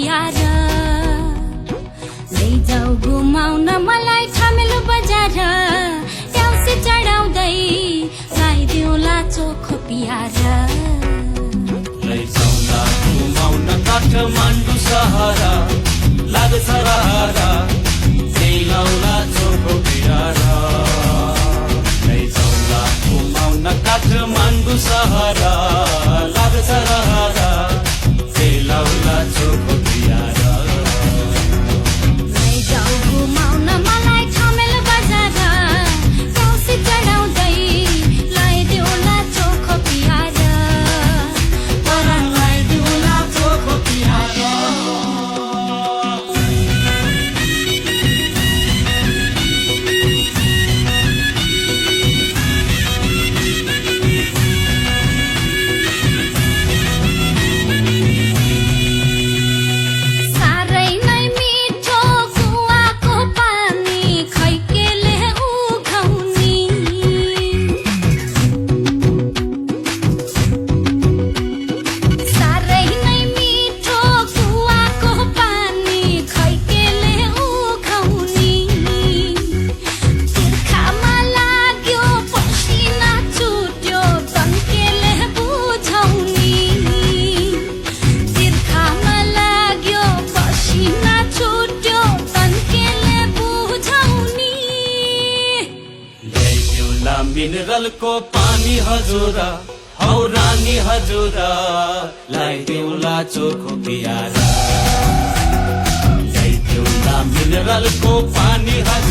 पियार लैजाऊ घुमाउन मलाई थामेलो बजार ट्याउसी चढाउँदै लाइदिउला चोखो पियार लैजाउला घुमाउन काठमाडौँ सहर लाग्छ रहर ल्याउला चोखो पियार लैजाउला घुमाउन काठमाडौँ सहर लाग्छ रहर ल्याउला चोखो पियार लैजाऊ घुमाउन मलाई थामेलो बजार ट्याउसी चढाउँदै लाइदिउला चोखो पियार लाइदिउला चोखो पियार साह्रै नै मिठो कुवाको पानी खैकेले उघाउनी साह्रै नै मिठो कुवाको पानी खैकेले उघाउनी तिर्खामा लाग्यो पसिना छुट्यो तन्केले बुझाउनी तिर्खामा लाग्यो पसिना छुट्यो तन्केले बुझाउनी ल्याइदिउला मिनरलको पानी हजुर हौ रानी हजुर ल्याइदिउला चोखो पियार ल्याइदिउला मिनरलको पानी हजुर